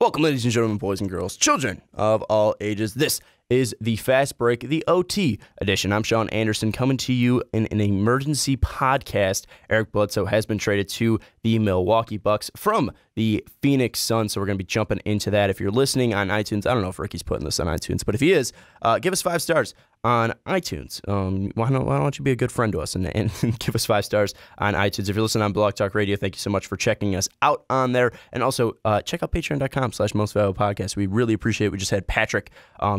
Welcome, ladies and gentlemen, boys and girls, children of all ages. This is the Fast Break, the OT edition. I'm Sean Anderson coming to you in an emergency podcast. Eric Bledsoe has been traded to the Milwaukee Bucks from the Phoenix Suns, so we're going to be jumping into that. If you're listening on iTunes, I don't know if Ricky's putting this on iTunes, but if he is, give us 5 stars on iTunes. Why don't you be a good friend to us and give us 5 stars on iTunes. If you're listening on Blog Talk Radio, thank you so much for checking us out on there. And also, check out patreon.com/mostvaluablepodcast. We really appreciate it. We just had Patrick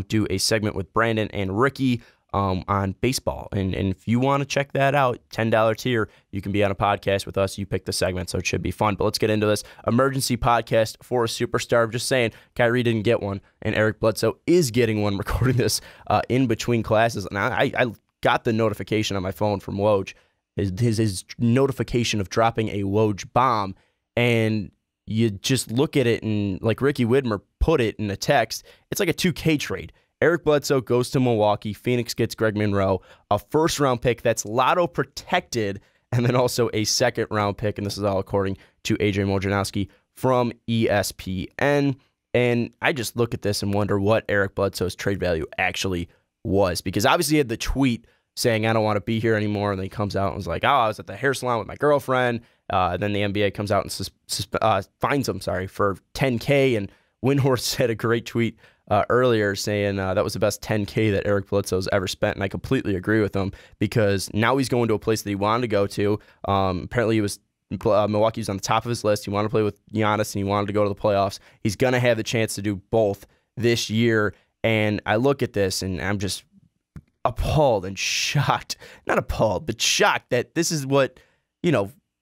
do a segment with Brandon and Ricky on baseball. And if you want to check that out, $10 tier, you can be on a podcast with us. You pick the segment, so it should be fun. But let's get into this emergency podcast for a superstar. I'm just saying, Kyrie didn't get one, and Eric Bledsoe is getting one, recording this in between classes. And I got the notification on my phone from Woj, his notification of dropping a Woj bomb, and you just look at it, and like Ricky Widmer put it in a text, it's like a 2K trade. Eric Bledsoe goes to Milwaukee. Phoenix gets Greg Monroe, a first-round pick that's lotto protected, and then also a second-round pick, and this is all according to Adrian Wojnarowski from ESPN. And I just look at this and wonder what Eric Bledsoe's trade value actually was, because obviously he had the tweet saying, I don't want to be here anymore, and then he comes out and was like, I was at the hair salon with my girlfriend. Then the NBA comes out and fines him, for $10K, and Windhorst had a great tweet earlier saying that was the best $10K that Eric Bledsoe's ever spent, and I completely agree with him, because now he's going to a place that he wanted to go to. Apparently, Milwaukee's on the top of his list. He wanted to play with Giannis, and he wanted to go to the playoffs. He's going to have the chance to do both this year, and I look at this, and I'm just appalled and shocked. Not appalled, but shocked that this is what,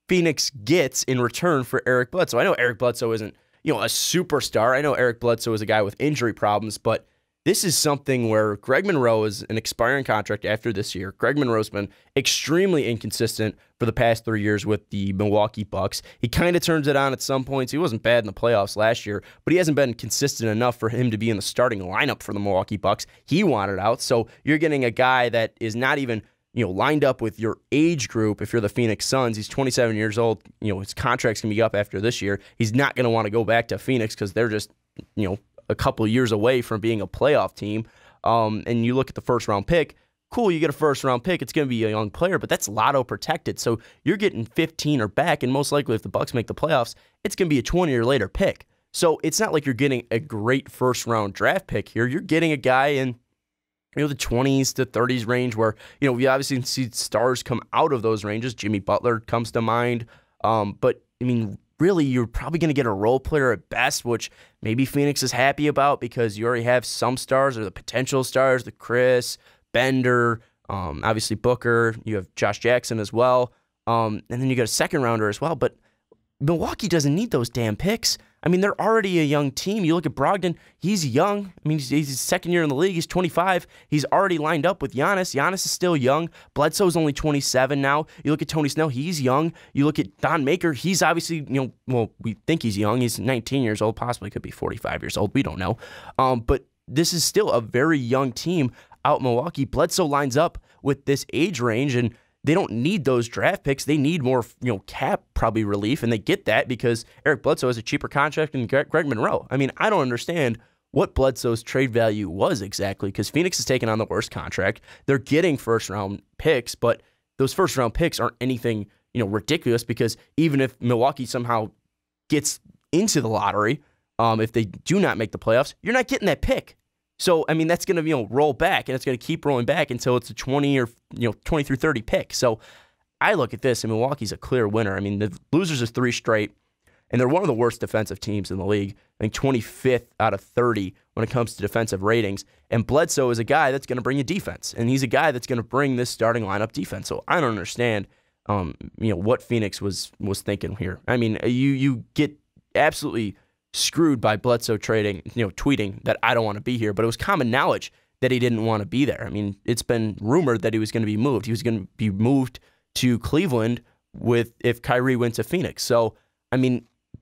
Phoenix gets in return for Eric Bledsoe. I know Eric Bledsoe isn't a superstar. I know Eric Bledsoe is a guy with injury problems, but this is something where Greg Monroe is an expiring contract after this year. Greg Monroe's been extremely inconsistent for the past 3 years with the Milwaukee Bucks. He kind of turns it on at some points. He wasn't bad in the playoffs last year, but he hasn't been consistent enough for him to be in the starting lineup for the Milwaukee Bucks. He wanted out, so you're getting a guy that is not even lined up with your age group. If you're the Phoenix Suns, he's 27 years old. His contract's going to be up after this year. He's not going to want to go back to Phoenix because they're just, a couple years away from being a playoff team. And you look at the first-round pick. Cool, you get a first-round pick. It's going to be a young player, but that's lotto protected. So you're getting 15 or back, and most likely if the Bucks make the playoffs, it's going to be a 20 or later pick. So it's not like you're getting a great first-round draft pick here. You're getting a guy in the 20s to 30s range where, we obviously see stars come out of those ranges. Jimmy Butler comes to mind. But, really, you're probably going to get a role player at best, which maybe Phoenix is happy about because you already have some stars or the potential stars, the Chris, Bender, obviously Booker. You have Josh Jackson as well. And then you got a second rounder as well. But Milwaukee doesn't need those damn picks. They're already a young team. You look at Brogdon, he's young. He's his second year in the league. He's 25. He's already lined up with Giannis. Giannis is still young. Bledsoe's only 27 now. You look at Tony Snell, he's young. You look at Don Maker, he's obviously, we think he's young. He's 19 years old, possibly could be 45 years old. We don't know. But this is still a very young team out in Milwaukee. Bledsoe lines up with this age range, and they don't need those draft picks. They need more, cap probably relief, and they get that because Eric Bledsoe has a cheaper contract than Greg Monroe. I don't understand what Bledsoe's trade value was exactly because Phoenix is taking on the worst contract. They're getting first-round picks, but those first-round picks aren't anything, ridiculous because even if Milwaukee somehow gets into the lottery, if they do not make the playoffs, you're not getting that pick. So, that's going to, roll back, and it's going to keep rolling back until it's a 20 or, 20 through 30 pick. So, I look at this, and Milwaukee's a clear winner. The losers is 3 straight, and they're one of the worst defensive teams in the league. 25th out of 30 when it comes to defensive ratings. And Bledsoe is a guy that's going to bring you defense, and he's a guy that's going to bring this starting lineup defense. So, I don't understand, what Phoenix was thinking here. You get absolutely screwed by Bledsoe tweeting that I don't want to be here, but it was common knowledge that he didn't want to be there. It's been rumored that he was going to be moved. He was going to be moved to Cleveland if Kyrie went to Phoenix. So,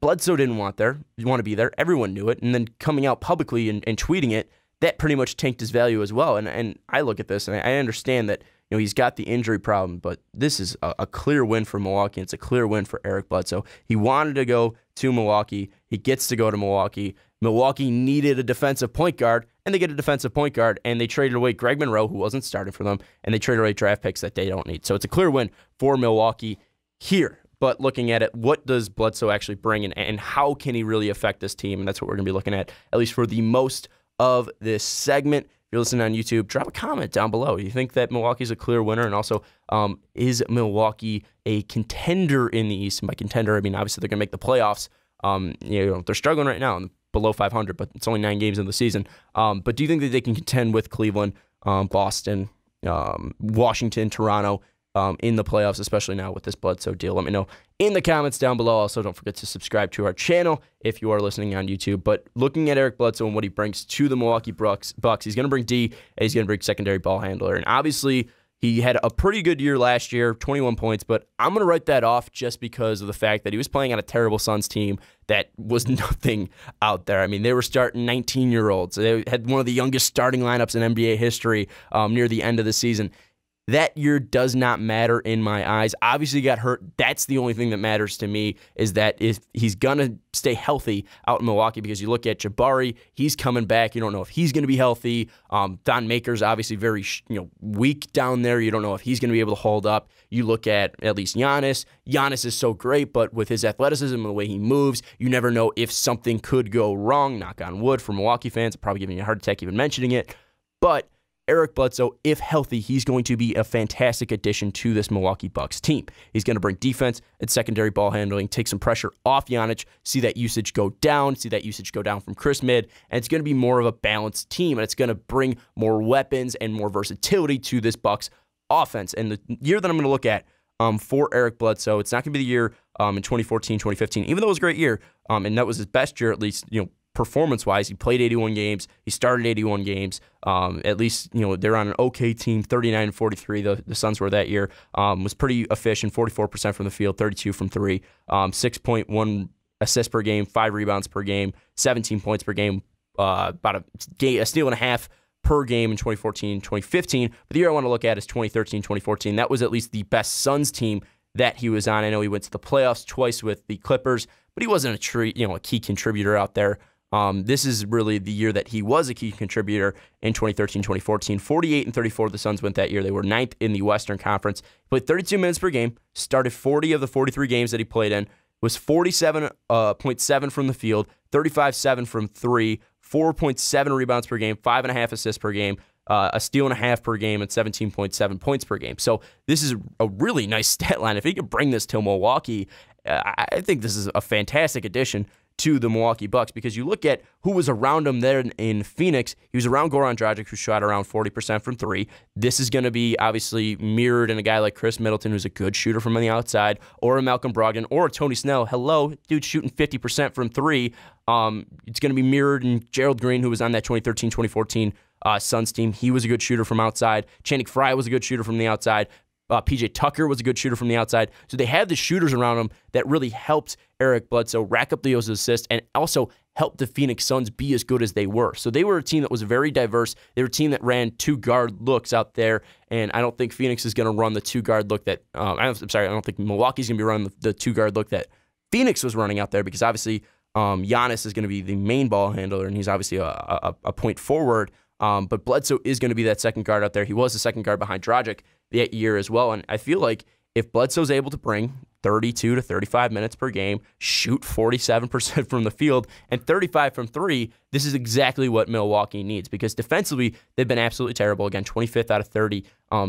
Bledsoe didn't want to be there. Everyone knew it. And then coming out publicly and tweeting it, that pretty much tanked his value as well. And I look at this and I understand that he's got the injury problem, but this is a clear win for Milwaukee. It's a clear win for Eric Bledsoe. He wanted to go to Milwaukee. He gets to go to Milwaukee. Milwaukee needed a defensive point guard, and they get a defensive point guard, and they traded away Greg Monroe, who wasn't starting for them, and they traded away draft picks that they don't need. So it's a clear win for Milwaukee here. But looking at it, what does Bledsoe actually bring, and how can he really affect this team? And that's what we're going to be looking at least for the most of this segment. If you're listening on YouTube, drop a comment down below. Do you think that Milwaukee's a clear winner? And also, is Milwaukee a contender in the East? And by contender, I mean, obviously they're going to make the playoffs. They're struggling right now, below 500, but it's only 9 games in the season. But do you think that they can contend with Cleveland, Boston, Washington, Toronto in the playoffs, especially now with this Bledsoe deal? Let me know in the comments down below. Also, don't forget to subscribe to our channel if you are listening on YouTube. But looking at Eric Bledsoe and what he brings to the Milwaukee Bucks, he's going to bring D, and he's going to bring secondary ball handler. And obviously, he had a pretty good year last year, 21 points, but I'm going to write that off just because of the fact that he was playing on a terrible Suns team that was nothing out there. I mean, they were starting 19-year-olds. They had one of the youngest starting lineups in NBA history near the end of the season. That year does not matter in my eyes. Obviously, he got hurt. That's the only thing that matters to me, is that if he's going to stay healthy out in Milwaukee, because you look at Jabari, he's coming back. You don't know if he's going to be healthy. Don Maker's obviously very weak down there. You don't know if he's going to be able to hold up. You look at least Giannis. Giannis is so great, but with his athleticism and the way he moves, you never know if something could go wrong. Knock on wood for Milwaukee fans. I'm probably giving you a heart attack even mentioning it. But Eric Bledsoe, if healthy, he's going to be a fantastic addition to this Milwaukee Bucks team. He's going to bring defense and secondary ball handling, take some pressure off Giannis, see that usage go down from Chris Mid, and it's going to be more of a balanced team, and it's going to bring more weapons and more versatility to this Bucks offense. And the year that I'm going to look at for Eric Bledsoe, it's not going to be the year in 2014, 2015, even though it was a great year, and that was his best year, at least, performance-wise. He played 81 games. He started 81 games. At least, they're on an okay team, 39-43. The Suns were that year. Was pretty efficient, 44% from the field, 32 from three, 6.1 assists per game, 5 rebounds per game, 17 points per game, about a steal and a half per game in 2014, 2015. But the year I want to look at is 2013, 2014. That was at least the best Suns team that he was on. I know he went to the playoffs twice with the Clippers, but he wasn't a key contributor out there. This is really the year that he was a key contributor in 2013, 2014. 48 and 34 the Suns went that year. They were 9th in the Western Conference. He played 32 minutes per game, started 40 of the 43 games that he played in, was 47.7 from the field, 35.7 from three, 4.7 rebounds per game, 5.5 assists per game, a steal and a half per game, and 17.7 points per game. So this is a really nice stat line. If he could bring this to Milwaukee, I think this is a fantastic addition to the Milwaukee Bucks, because you look at who was around him there in Phoenix. He was around Goran Dragic, who shot around 40% from three. This is going to be obviously mirrored in a guy like Chris Middleton, who's a good shooter from the outside, or a Malcolm Brogdon, or a Tony Snell. Hello, dude, shooting 50% from three. It's going to be mirrored in Gerald Green, who was on that 2013-2014 Suns team. He was a good shooter from outside. Channing Frye was a good shooter from the outside. PJ Tucker was a good shooter from the outside. So they had the shooters around him that really helped Eric Bledsoe rack up those assists and also helped the Phoenix Suns be as good as they were. So they were a team that was very diverse. They were a team that ran 2-guard looks out there, and I don't think Phoenix is going to run the 2-guard look that I don't think Milwaukee's going to be running the 2-guard look that Phoenix was running out there, because obviously Giannis is going to be the main ball handler, and he's obviously a point forward. But Bledsoe is going to be that second guard out there. He was the second guard behind Dragic that year as well. And I feel like if Bledsoe's able to bring 32 to 35 minutes per game, shoot 47% from the field, and 35 from three, this is exactly what Milwaukee needs, because defensively, they've been absolutely terrible. Again, 25th out of 30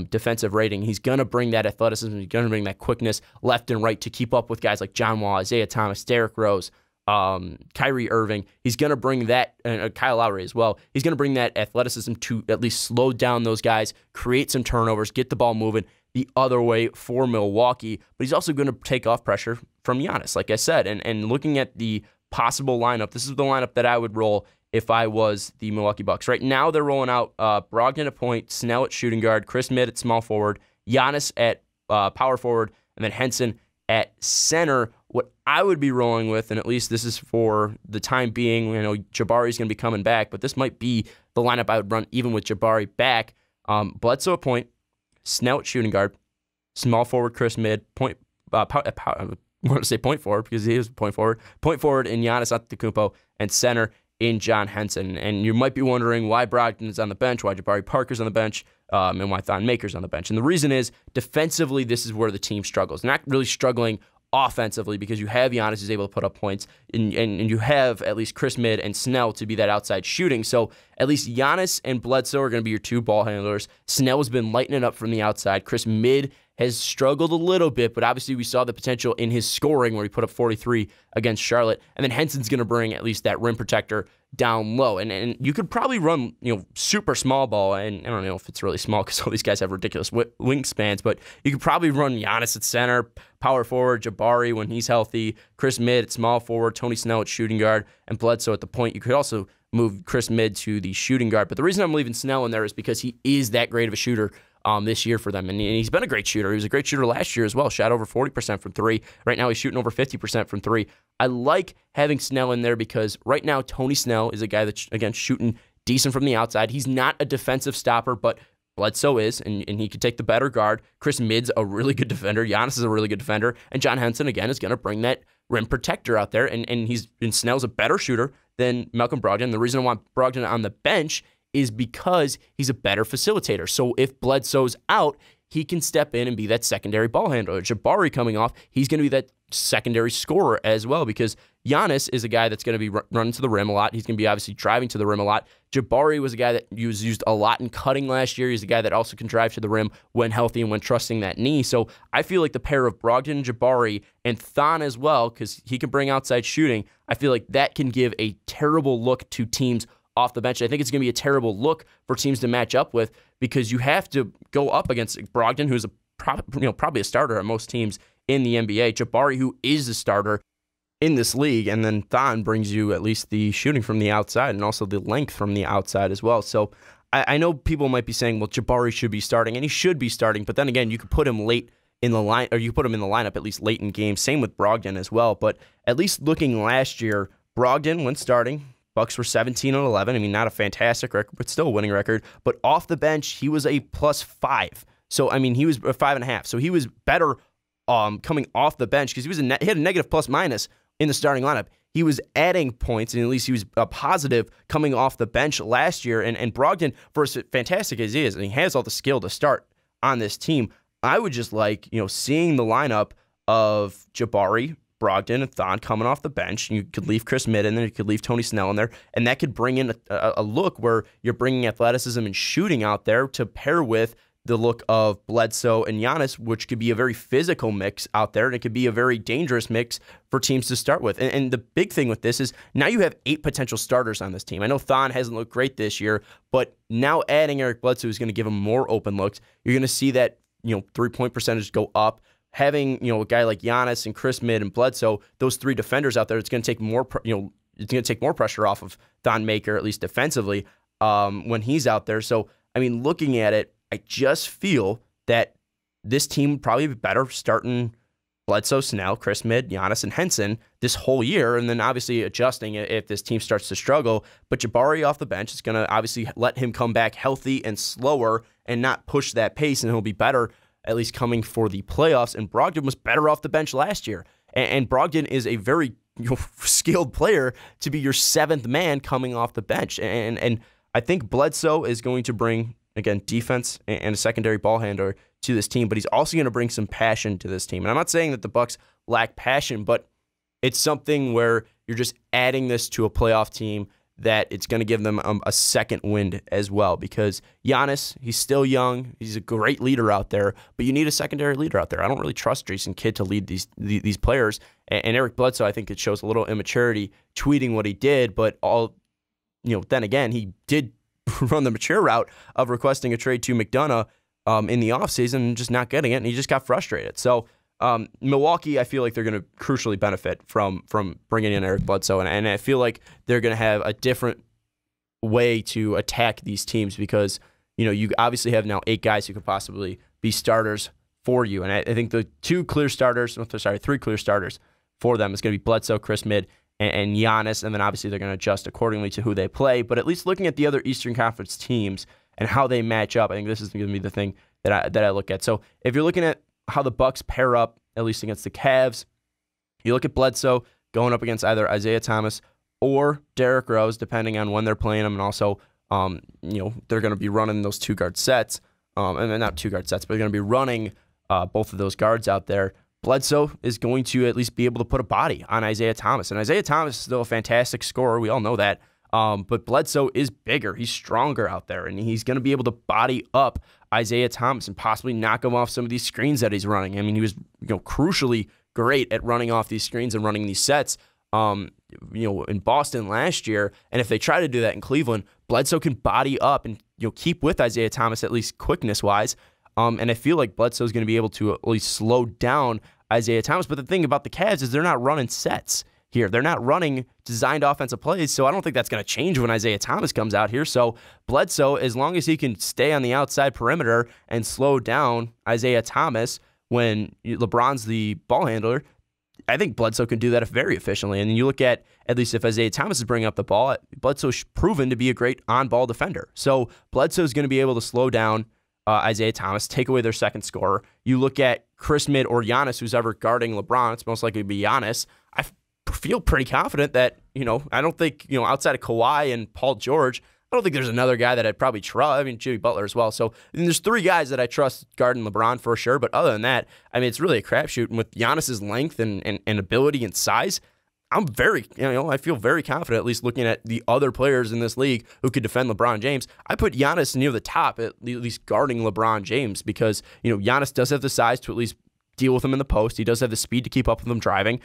defensive rating. He's going to bring that athleticism. He's going to bring that quickness left and right to keep up with guys like John Wall, Isaiah Thomas, Derrick Rose, Kyrie Irving. He's going to bring that, and Kyle Lowry as well. He's going to bring that athleticism to at least slow down those guys, create some turnovers, get the ball moving the other way for Milwaukee. But he's also going to take off pressure from Giannis, like I said. And looking at the possible lineup, this is the lineup that I would roll if I was the Milwaukee Bucks. Right now, they're rolling out Brogdon at point, Snell at shooting guard, Chris Midd at small forward, Giannis at power forward, and then Henson at center. What I would be rolling with, and at least this is for the time being, Jabari's going to be coming back, but this might be the lineup I would run even with Jabari back. Bledsoe at point, Snell at shooting guard, small forward Chris Midd, point want to say point forward because he is point forward in Giannis Antetokounmpo, and center in John Henson. And you might be wondering why Brogdon is on the bench, why Jabari Parker's on the bench, and why Thon Maker's on the bench. And the reason is, defensively, this is where the team struggles. They're not really struggling offensively because you have Giannis who's able to put up points, and you have at least Chris Midd and Snell to be that outside shooting. So at least Giannis and Bledsoe are going to be your two ball handlers. Snell has been lighting it up from the outside. Chris Midd has struggled a little bit, but obviously we saw the potential in his scoring where he put up 43 against Charlotte. And then Henson's going to bring at least that rim protector down low. And you could probably run, super small ball, and I don't know if it's really small because all these guys have ridiculous wingspans, but you could probably run Giannis at center, power forward, Jabari when he's healthy, Chris Midd at small forward, Tony Snell at shooting guard, and Bledsoe at the point. You could also move Chris Midd to the shooting guard. But the reason I'm leaving Snell in there is because he is that great of a shooter this year for them. And he's been a great shooter. He was a great shooter last year as well. Shot over 40% from three. Right now he's shooting over 50% from three. I like having Snell in there because right now Tony Snell is a guy that's, again, shooting decent from the outside. He's not a defensive stopper, but Bledsoe is, and he could take the better guard. Chris Midd's a really good defender. Giannis is a really good defender. And John Henson, again, is going to bring that rim protector out there. And Snell's a better shooter than Malcolm Brogdon. The reason I want Brogdon on the bench is because he's a better facilitator. So if Bledsoe's out, he can step in and be that secondary ball handler. Jabari coming off, he's going to be that secondary scorer as well, because Giannis is a guy that's going to be running to the rim a lot. He's going to be obviously driving to the rim a lot. Jabari was a guy that was used a lot in cutting last year. He's a guy that also can drive to the rim when healthy and when trusting that knee. So I feel like the pair of Brogdon and Jabari and Thon as well, because he can bring outside shooting, I feel like that can give a terrible look to teams off the bench. I think it's going to be a terrible look for teams to match up with, because you have to go up against Brogdon, who's probably a starter at most teams in the NBA, Jabari, who is a starter in this league, and then Thon brings you at least the shooting from the outside and also the length from the outside as well. So I know people might be saying, well, Jabari should be starting, and he should be starting, but then again, you could put him late in the line, or you put him in the lineup at least late in games. Same with Brogdon as well. But at least looking last year, Brogdon, when starting, Bucks were 17-11. I mean, not a fantastic record, but still a winning record. But off the bench, he was a +5. So, I mean, he was a 5.5. So he was better coming off the bench because he had a negative plus-minus in the starting lineup. He was adding points, and at least he was a positive coming off the bench last year. And Brogdon, for as fantastic as he is, and he has all the skill to start on this team, I would just like, seeing the lineup of Jabari, Brogdon, and Thon coming off the bench. You could leave Chris Midd in there. You could leave Tony Snell in there. And that could bring in a look where you're bringing athleticism and shooting out there to pair with the look of Bledsoe and Giannis, which could be a very physical mix out there. And it could be a very dangerous mix for teams to start with. And the big thing with this is now you have 8 potential starters on this team. I know Thon hasn't looked great this year, but now adding Eric Bledsoe is going to give him more open looks. You're going to see that, 3-point percentage go up. Having, a guy like Giannis and Chris Midd and Bledsoe, those 3 defenders out there, it's going to take more, it's going to take more pressure off of Thon Maker, at least defensively, when he's out there. So, I mean, looking at it, I just feel that this team would probably be better starting Bledsoe, Snell, Chris Midd, Giannis, and Henson this whole year, and then obviously adjusting if this team starts to struggle. But Jabari off the bench is going to obviously let him come back healthy and slower and not push that pace, and he'll be better at least coming for the playoffs. And Brogdon was better off the bench last year. And Brogdon is a very skilled player to be your 7th man coming off the bench. And I think Bledsoe is going to bring, again, defense and a secondary ball handler to this team, but he's also going to bring some passion to this team. And I'm not saying that the Bucks lack passion, but it's something where you're just adding this to a playoff team that it's going to give them a second wind as well, because Giannis, he's still young. He's a great leader out there, but you need a secondary leader out there. I don't really trust Jason Kidd to lead these players. And Eric Bledsoe, I think it shows a little immaturity tweeting what he did, but then again, he did run the mature route of requesting a trade to McDonough in the offseason and just not getting it, and he just got frustrated. So Milwaukee, I feel like they're going to crucially benefit from bringing in Eric Bledsoe, and I feel like they're going to have a different way to attack these teams because, you obviously have now 8 guys who could possibly be starters for you, and I think the 3 clear starters for them is going to be Bledsoe, Chris Midd, and Giannis, and then obviously they're going to adjust accordingly to who they play. But at least looking at the other Eastern Conference teams and how they match up, I think this is going to be the thing that I look at. So if you're looking at how the Bucks pair up, at least against the Cavs, You look at Bledsoe going up against either Isaiah Thomas or Derrick Rose, depending on when they're playing them, and also, they're going to be running those two-guard sets, and not two-guard sets, but they're going to be running both of those guards out there. Bledsoe is going to at least be able to put a body on Isaiah Thomas, and Isaiah Thomas is still a fantastic scorer. We all know that, but Bledsoe is bigger. He's stronger out there, and he's going to be able to body up Isaiah Thomas and possibly knock him off some of these screens that he's running. I mean, he was crucially great at running off these screens and running these sets, in Boston last year. And if they try to do that in Cleveland, Bledsoe can body up and keep with Isaiah Thomas, at least quickness-wise. And I feel like Bledsoe's going to be able to at least slow down Isaiah Thomas. But the thing about the Cavs is they're not running sets here. They're not running designed offensive plays, so I don't think that's going to change when Isaiah Thomas comes out here. So Bledsoe, as long as he can stay on the outside perimeter and slow down Isaiah Thomas when LeBron's the ball handler, I think Bledsoe can do that very efficiently. And you look at least if Isaiah Thomas is bringing up the ball, Bledsoe's proven to be a great on-ball defender. So Bledsoe's going to be able to slow down Isaiah Thomas, take away their second scorer. You look at Chris Midd or Giannis, who's ever guarding LeBron, it's most likely to be Giannis. I feel pretty confident that, I don't think, outside of Kawhi and Paul George, I don't think there's another guy that I'd probably trust. I mean, Jimmy Butler as well. So there's three guys that I trust guarding LeBron for sure. But other than that, I mean, it's really a crapshoot. And with Giannis's length and ability and size, I'm I feel very confident, at least looking at the other players in this league who could defend LeBron James. I put Giannis near the top, at least guarding LeBron James, because, Giannis does have the size to at least deal with him in the post. He does have the speed to keep up with him driving.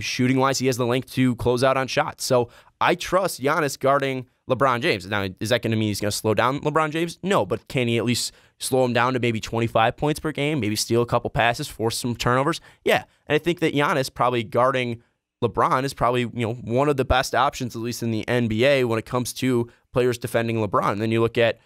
Shooting-wise, he has the length to close out on shots. So I trust Giannis guarding LeBron James. Now, is that going to mean he's going to slow down LeBron James? No, but can he at least slow him down to maybe 25 points per game, maybe steal a couple passes, force some turnovers? Yeah, and I think that Giannis probably guarding LeBron is probably one of the best options, at least in the NBA, when it comes to players defending LeBron. And then you look at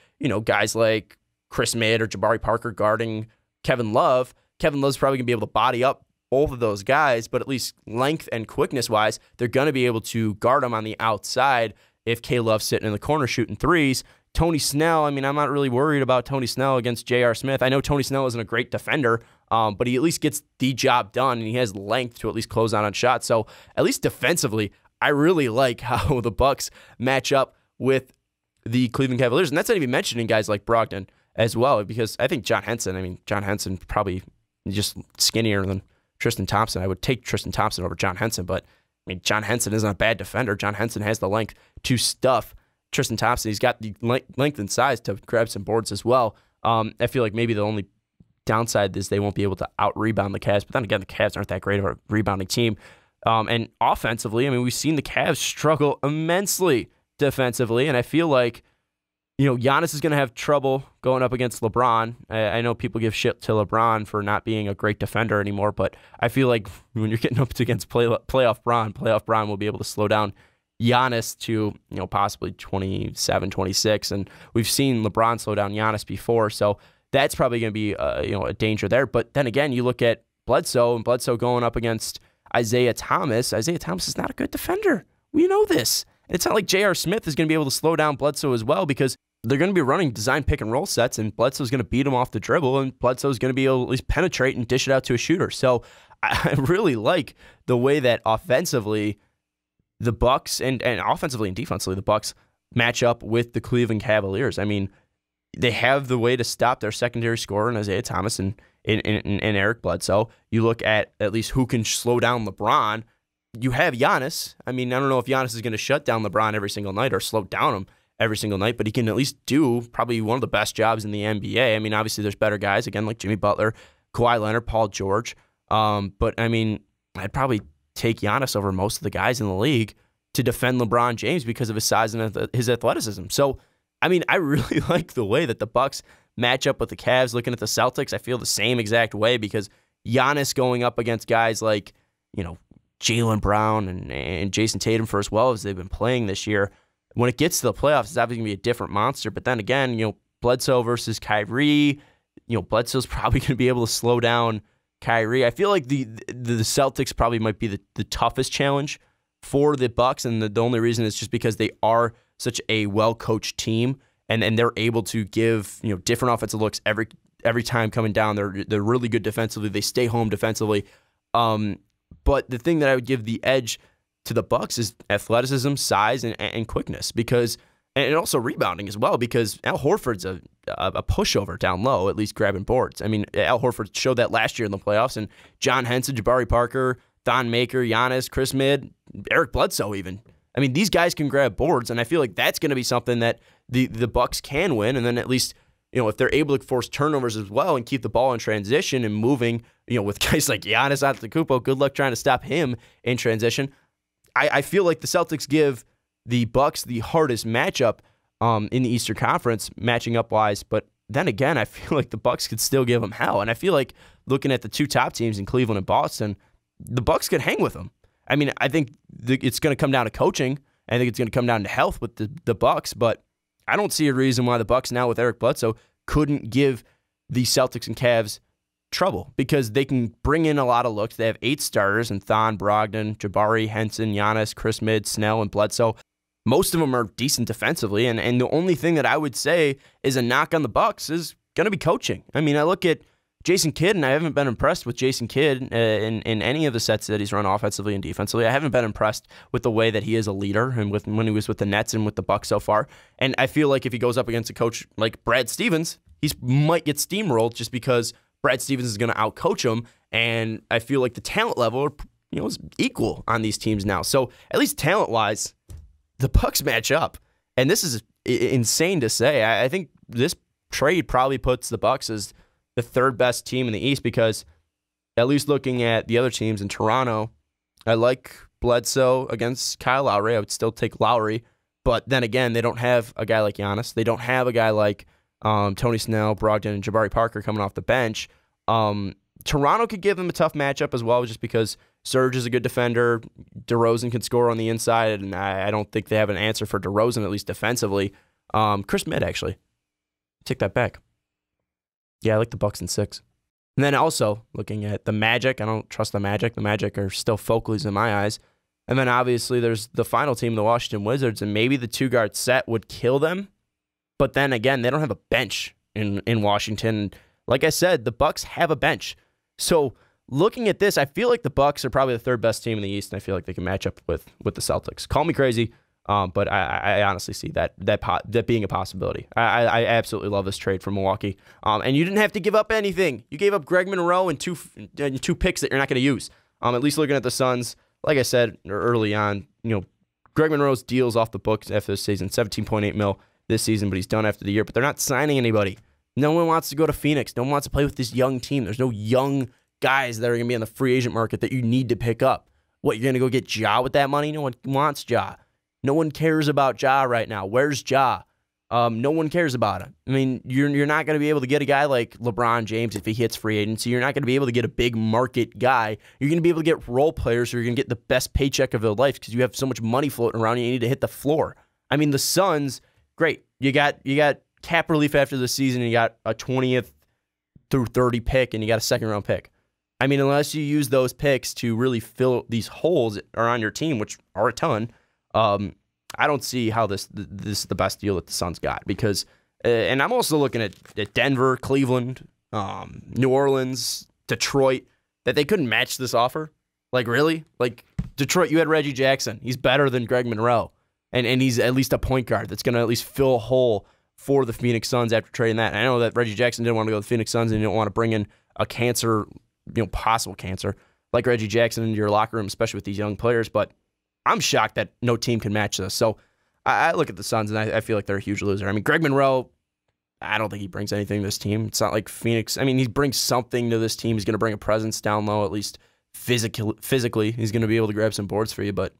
guys like Chris Midd or Jabari Parker guarding Kevin Love. Kevin Love's probably going to be able to body up both of those guys, but at least length and quickness-wise, they're going to be able to guard them on the outside if K-Love's sitting in the corner shooting threes. Tony Snell, I mean, I'm not really worried about Tony Snell against J.R. Smith. I know Tony Snell isn't a great defender, but he at least gets the job done, and he has length to at least close out on shots. So at least defensively, I really like how the Bucks match up with the Cleveland Cavaliers. And that's not even mentioning guys like Brogdon as well, because I think John Henson probably just skinnier than Tristan Thompson. I would take Tristan Thompson over John Henson, but I mean, John Henson isn't a bad defender. John Henson has the length to stuff Tristan Thompson. He's got the length and size to grab some boards as well. I feel like maybe the only downside is they won't be able to out-rebound the Cavs. But then again, the Cavs aren't that great of a rebounding team. And offensively, I mean, we've seen the Cavs struggle immensely defensively, and I feel like Giannis is going to have trouble going up against LeBron. I know people give shit to LeBron for not being a great defender anymore, but I feel like when you're getting up against playoff Bron will be able to slow down Giannis to possibly 27, 26, and we've seen LeBron slow down Giannis before, so that's probably going to be a danger there. But then again, you look at Bledsoe, and Bledsoe going up against Isaiah Thomas. Isaiah Thomas is not a good defender. We know this. It's not like J.R. Smith is going to be able to slow down Bledsoe as well, because they're going to be running design pick and roll sets, and Bledsoe's going to beat him off the dribble, and Bledsoe's going to be able to at least penetrate and dish it out to a shooter. So I really like the way that offensively the Bucks and offensively and defensively the Bucks match up with the Cleveland Cavaliers. I mean, they have the way to stop their secondary scorer in Isaiah Thomas and Eric Bledsoe. You look at least who can slow down LeBron. You have Giannis. I mean, I don't know if Giannis is going to shut down LeBron every single night or slow down him every single night, but he can at least do probably one of the best jobs in the NBA. I mean, obviously there's better guys, again, like Jimmy Butler, Kawhi Leonard, Paul George. But, I mean, I'd probably take Giannis over most of the guys in the league to defend LeBron James because of his size and his athleticism. So, I mean, I really like the way that the Bucks match up with the Cavs. Looking at the Celtics, I feel the same exact way, because Giannis going up against guys like, Jaylen Brown and Jason Tatum for as well as they've been playing this year, when it gets to the playoffs, it's obviously going to be a different monster. But then again, Bledsoe versus Kyrie, Bledsoe's probably going to be able to slow down Kyrie. I feel like the Celtics probably might be the toughest challenge for the Bucks, and the only reason is just because they are such a well-coached team, and they're able to give different offensive looks every time coming down. They're really good defensively. They stay home defensively. But the thing that I would give the edge to the Bucks is athleticism, size, and quickness, because, and also rebounding as well, because Al Horford's a pushover down low, at least grabbing boards. I mean, Al Horford showed that last year in the playoffs, and John Henson, Jabari Parker, Thon Maker, Giannis, Chris Midd, Eric Bledsoe even. I mean, these guys can grab boards, and I feel like that's going to be something that the Bucks can win, and then at least, if they're able to force turnovers as well and keep the ball in transition and moving, with guys like Giannis Antetokounmpo, good luck trying to stop him in transition. I feel like the Celtics give the Bucks the hardest matchup in the Eastern Conference, matching up wise. But then again, I feel like the Bucks could still give them hell. And I feel like looking at the two top teams in Cleveland and Boston, the Bucks could hang with them. I mean, I think it's going to come down to coaching. I think it's going to come down to health with the Bucks. But I don't see a reason why the Bucks now with Eric Bledsoe couldn't give the Celtics and Cavs trouble, because they can bring in a lot of looks. They have 8 starters, and Thon, Brogdon, Jabari, Henson, Giannis, Chris Midd, Snell, and Bledsoe. Most of them are decent defensively, and the only thing that I would say is a knock on the Bucks is going to be coaching. I mean, I look at Jason Kidd, and I haven't been impressed with Jason Kidd in any of the sets that he's run offensively and defensively. I haven't been impressed with the way that he is a leader, and when he was with the Nets and with the Bucks so far. And I feel like if he goes up against a coach like Brad Stevens, he might get steamrolled just because Brad Stevens is going to outcoach him, and I feel like the talent level, is equal on these teams now. So at least talent-wise, the Bucks match up, and this is insane to say. I think this trade probably puts the Bucks as the 3rd best team in the East, because at least looking at the other teams in Toronto, I like Bledsoe against Kyle Lowry. I would still take Lowry, but then again, they don't have a guy like Giannis. They don't have a guy like Tony Snell, Brogdon, and Jabari Parker coming off the bench. Toronto could give them a tough matchup as well, just because Serge is a good defender. DeRozan can score on the inside, and I don't think they have an answer for DeRozan, at least defensively. Chris Midd, actually. Take that back. Yeah, I like the Bucks in 6. And then also, looking at the Magic, I don't trust the Magic. The Magic are still Folkleys in my eyes. And then obviously there's the final team, the Washington Wizards, and maybe the 2-guard set would kill them. But then again, they don't have a bench in Washington. Like I said, the Bucks have a bench. So looking at this, I feel like the Bucks are probably the 3rd best team in the East, and I feel like they can match up with the Celtics. Call me crazy, but I honestly see that being a possibility. I absolutely love this trade from Milwaukee. And you didn't have to give up anything. You gave up Greg Monroe and two picks that you're not going to use. At least looking at the Suns, like I said early on, Greg Monroe's deal's off the books after this season, $17.8 million this season, but he's done after the year. But they're not signing anybody. No one wants to go to Phoenix. No one wants to play with this young team. There's no young guys that are going to be on the free agent market that you need to pick up. What, you're going to go get Ja with that money? No one wants Ja. No one cares about Ja right now. Where's Ja? No one cares about him. I mean, you're not going to be able to get a guy like LeBron James if he hits free agency. You're not going to be able to get a big market guy. You're going to be able to get role players who are going to get the best paycheck of their life because you have so much money floating around you need to hit the floor. I mean, the Suns, great. You got cap relief after the season. You got a 20th through 30 pick, and you got a 2nd-round pick. I mean, unless you use those picks to really fill these holes that are on your team, which are a ton, I don't see how this is the best deal that the Suns got. Because, and I'm also looking at Denver, Cleveland, New Orleans, Detroit, that they couldn't match this offer. Like, really? Like, Detroit, you had Reggie Jackson. He's better than Greg Monroe. And he's at least a point guard that's going to at least fill a hole for the Phoenix Suns after trading that. And I know that Reggie Jackson didn't want to go to the Phoenix Suns and didn't want to bring in a cancer, possible cancer, like Reggie Jackson into your locker room, especially with these young players. But I'm shocked that no team can match this. So I look at the Suns, and I feel like they're a huge loser. I mean, Greg Monroe, I don't think he brings anything to this team. It's not like Phoenix. I mean, he brings something to this team. He's going to bring a presence down low, at least physically. He's going to be able to grab some boards for you, but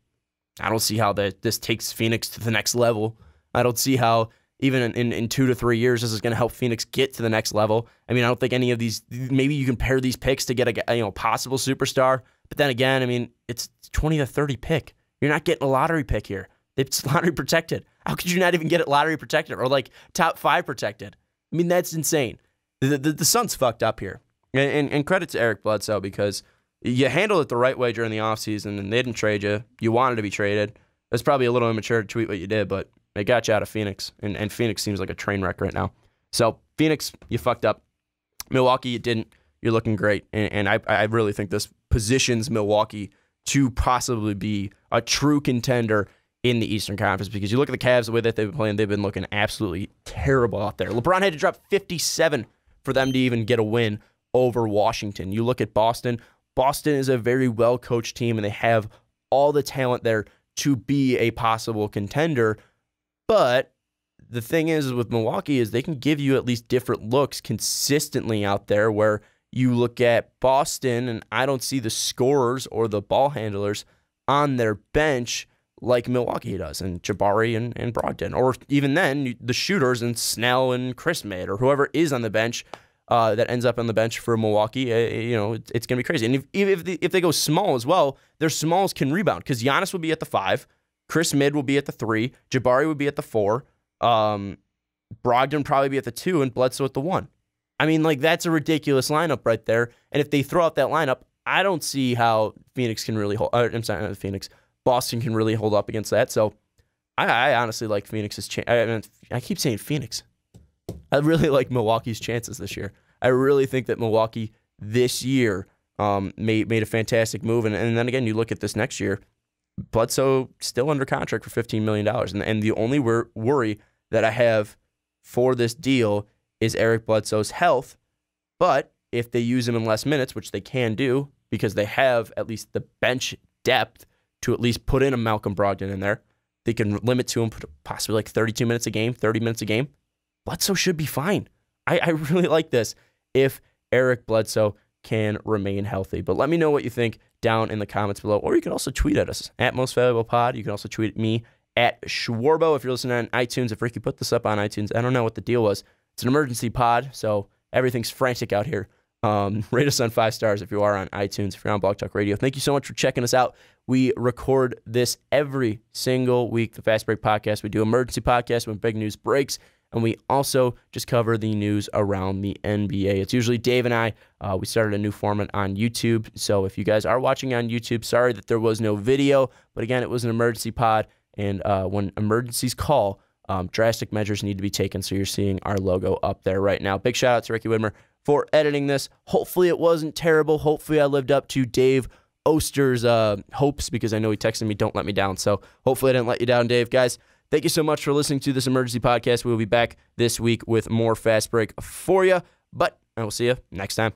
I don't see how this takes Phoenix to the next level. I don't see how even in 2 to 3 years this is going to help Phoenix get to the next level. I mean, I don't think any of these, maybe you can pair these picks to get a possible superstar, but then again, I mean, it's 20 to 30 pick. You're not getting a lottery pick here. It's lottery protected. How could you not even get it lottery protected or like top 5 protected? I mean, that's insane. The Suns fucked up here. And credit to Eric Bledsoe, because you handled it the right way during the offseason, and they didn't trade you. You wanted to be traded. It's probably a little immature to tweet what you did, but it got you out of Phoenix, and Phoenix seems like a train wreck right now. So, Phoenix, you fucked up. Milwaukee, you didn't. You're looking great, and I really think this positions Milwaukee to possibly be a true contender in the Eastern Conference, because you look at the Cavs, the way that they've been playing, they've been looking absolutely terrible out there. LeBron had to drop 57 for them to even get a win over Washington. You look at Boston. Boston is a very well-coached team, and they have all the talent there to be a possible contender. But the thing is with Milwaukee is they can give you at least different looks consistently out there, where you look at Boston, and I don't see the scorers or the ball handlers on their bench like Milwaukee does, and Jabari and Brogdon, or even then the shooters and Snell and Chris Midd, or whoever is on the bench that ends up on the bench for Milwaukee. It's going to be crazy. And if they go small as well, their smalls can rebound, because Giannis will be at the 5, Chris Midd will be at the 3, Jabari would be at the 4, Brogdon probably be at the 2, and Bledsoe at the 1. I mean, like, that's a ridiculous lineup right there. And if they throw out that lineup, I don't see how Phoenix can really hold. I'm sorry, not Phoenix. Boston can really hold up against that. So I honestly like Phoenix's chance. I keep saying Phoenix. I really like Milwaukee's chances this year. I really think that Milwaukee this year made a fantastic move. And then again, you look at this next year, Bledsoe still under contract for $15 million. And the only worry that I have for this deal is Eric Bledsoe's health. But if they use him in less minutes, which they can do, because they have at least the bench depth to at least put in a Malcolm Brogdon in there, they can limit to him possibly like 32 minutes a game, 30 minutes a game. Bledsoe should be fine. I really like this if Eric Bledsoe can remain healthy. But let me know what you think down in the comments below. Or you can also tweet at us at Most Valuable Pod. You can also tweet at me at Schwarbo. If you're listening on iTunes, if Ricky put this up on iTunes, I don't know what the deal was. It's an emergency pod, so everything's frantic out here. Rate us on 5 stars if you are on iTunes, if you're on Blog Talk Radio. Thank you so much for checking us out. We record this every single week, the Fast Break Podcast. We do emergency podcasts when big news breaks, and we also just cover the news around the NBA. It's usually Dave and I. We started a new format on YouTube, so if you guys are watching on YouTube, sorry that there was no video, but again, it was an emergency pod, and when emergencies call, drastic measures need to be taken, so you're seeing our logo up there right now. Big shout out to Ricky Widmer for editing this. Hopefully it wasn't terrible. Hopefully I lived up to Dave Oster's hopes, because I know he texted me, don't let me down. So hopefully I didn't let you down, Dave. Guys, thank you so much for listening to this emergency podcast. We will be back this week with more Fast Break for you, but I will see you next time.